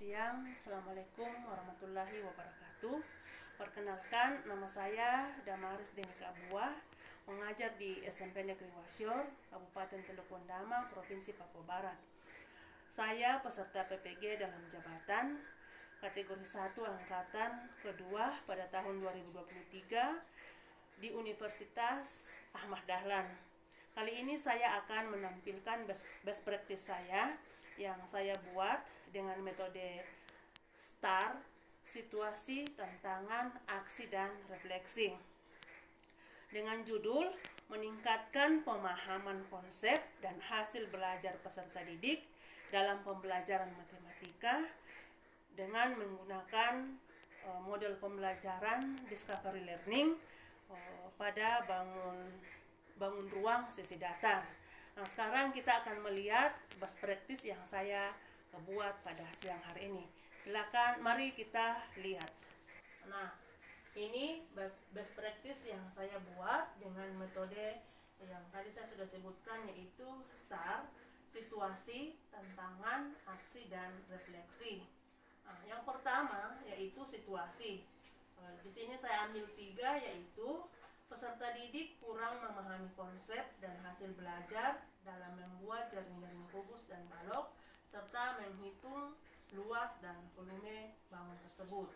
siang, Assalamualaikum warahmatullahi wabarakatuh. Perkenalkan, nama saya Damaris Denika Buah, mengajar di SMP Negeri Wasior, Kabupaten Teluk Bondama, Provinsi Papua Barat. Saya peserta PPG dalam jabatan kategori 1 angkatan kedua pada tahun 2023 di Universitas Ahmad Dahlan. Kali ini saya akan menampilkan best practice saya yang saya buat dengan metode STAR, situasi, tantangan, aksi, dan refleksi. Dengan judul meningkatkan pemahaman konsep dan hasil belajar peserta didik dalam pembelajaran matematika dengan menggunakan model pembelajaran Discovery Learning pada bangun ruang sesi datar. Nah, sekarang kita akan melihat best practice yang saya buat pada siang hari ini. Silakan, mari kita lihat. Nah, ini best practice yang saya buat dengan metode yang tadi saya sudah sebutkan, yaitu STAR, situasi, tantangan, aksi, dan refleksi. Nah, yang pertama yaitu situasi. Di sini saya ambil 3, yaitu peserta didik kurang memahami konsep dan hasil belajar dalam membuat jaring-jaring kubus dan balok, serta menghitung luas dan volume bangun tersebut.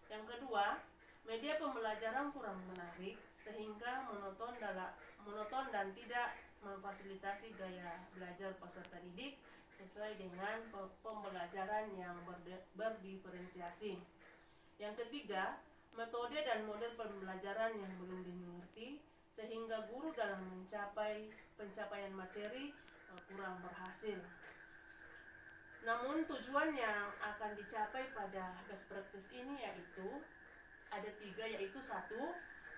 Yang kedua, media pembelajaran kurang menarik sehingga monoton dan tidak memfasilitasi gaya belajar peserta didik sesuai dengan pembelajaran yang berdiferensiasi. Yang ketiga, metode dan model pembelajaran yang belum dimengerti sehingga guru dalam mencapai pencapaian materi kurang berhasil. Namun tujuan yang akan dicapai pada best practice ini yaitu ada 3, yaitu 1,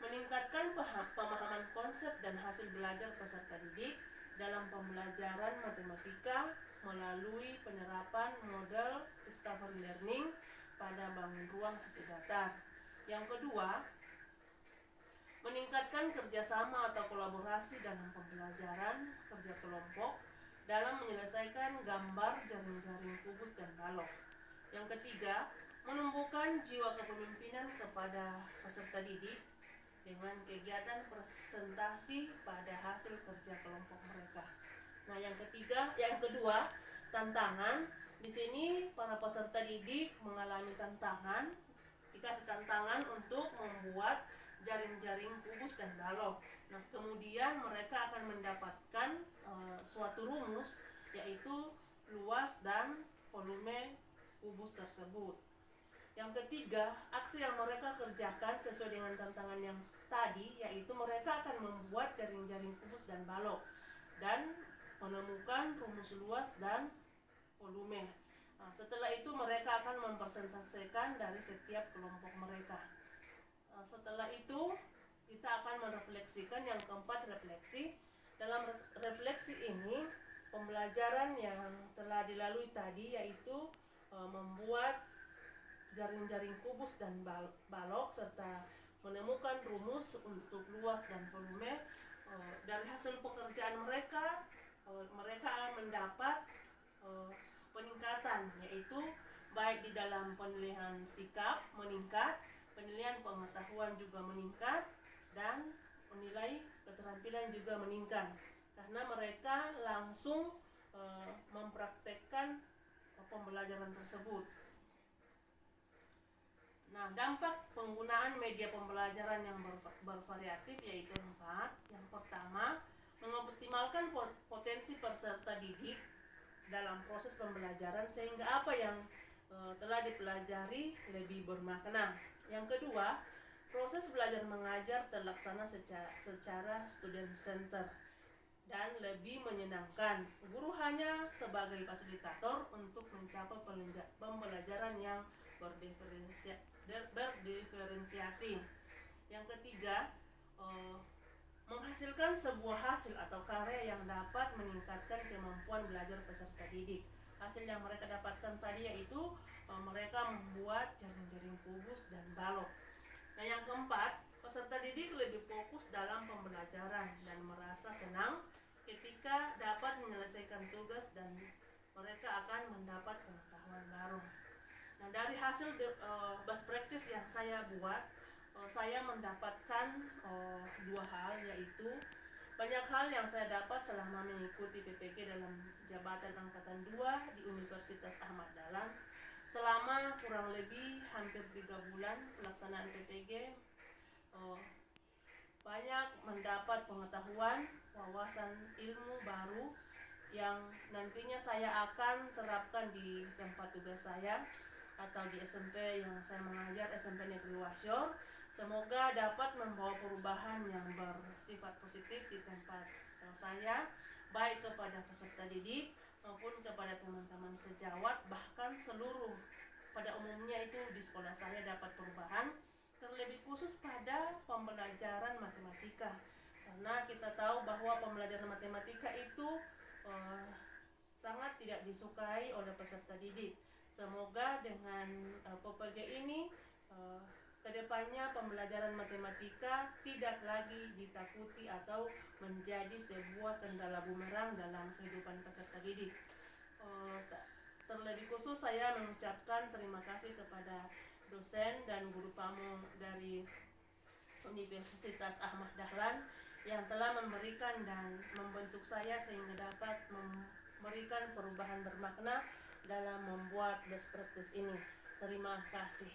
meningkatkan pemahaman konsep dan hasil belajar peserta didik dalam pembelajaran matematika melalui penerapan model Discovery Learning pada bangun ruang sesi datar. Yang kedua, meningkatkan kerjasama atau kolaborasi dalam pembelajaran kerja kelompok dalam menyelesaikan gambar jaring-jaring kubus dan balok. Yang ketiga, menumbuhkan jiwa kepemimpinan kepada peserta didik dengan kegiatan presentasi pada hasil kerja kelompok mereka. Nah, yang kedua, tantangan. Di sini para peserta didik mengalami dikasih tantangan untuk membuat jaring-jaring kubus dan balok. Nah, kemudian mereka akan mendapatkan suatu rumus, yaitu luas dan volume kubus tersebut. Yang ketiga, aksi yang mereka kerjakan sesuai dengan tantangan yang tadi, yaitu mereka akan membuat jaring-jaring kubus dan balok dan menemukan rumus luas dan volume. Nah, setelah itu mereka akan mempresentasikan dari setiap kelompok mereka. Setelah itu kita akan merefleksikan. Yang keempat, refleksi. Dalam refleksi ini, pembelajaran yang telah dilalui tadi yaitu membuat jaring-jaring kubus dan balok serta menemukan rumus untuk luas dan volume. Dari hasil pekerjaan mereka akan mendapat peningkatan, yaitu baik di dalam penilaian sikap meningkat, penilaian pengetahuan juga meningkat, dan menilai keterampilan juga meningkat karena mereka langsung mempraktekkan pembelajaran tersebut. Nah, dampak penggunaan media pembelajaran yang bervariatif yaitu 4. Yang pertama, mengoptimalkan potensi peserta didik dalam proses pembelajaran sehingga apa yang telah dipelajari lebih bermakna. Yang kedua, proses belajar mengajar terlaksana secara student center dan lebih menyenangkan. Guru hanya sebagai fasilitator untuk mencapai pembelajaran yang berdiferensiasi. Yang ketiga, menghasilkan sebuah hasil atau karya yang dapat meningkatkan kemampuan belajar peserta didik. Hasil yang mereka dapatkan tadi yaitu mereka membuat jaring-jaring kubus dan balok. Nah, yang keempat, peserta didik lebih fokus dalam pembelajaran dan merasa senang ketika dapat menyelesaikan tugas dan mereka akan mendapat pengetahuan baru. hasil best practice yang saya buat, saya mendapatkan dua hal, yaitu banyak hal yang saya dapat selama mengikuti PPG dalam jabatan Angkatan 2 di Universitas Ahmad Dahlan. Selama kurang lebih hampir 3 bulan pelaksanaan PPG, banyak mendapat pengetahuan, wawasan ilmu baru yang nantinya saya akan terapkan di tempat tugas saya atau di SMP yang saya mengajar, SMP Negeri Wasyor. Semoga dapat membawa perubahan yang bersifat positif di tempat saya, baik kepada peserta didik maupun kepada teman-teman sejawat, bahkan seluruh pada umumnya itu di sekolah saya dapat perubahan, terlebih khusus pada pembelajaran matematika, karena kita tahu bahwa pembelajaran matematika itu sangat tidak disukai oleh peserta didik. Semoga dengan PPG ini kedepannya pembelajaran matematika tidak lagi ditakuti atau menjadi sebuah kendala bumerang dalam kehidupan peserta didik. Terlebih khusus saya mengucapkan terima kasih kepada dosen dan guru PAMU dari Universitas Ahmad Dahlan yang telah memberikan dan membentuk saya sehingga dapat memberikan perubahan bermakna dalam membuat best practice ini. Terima kasih.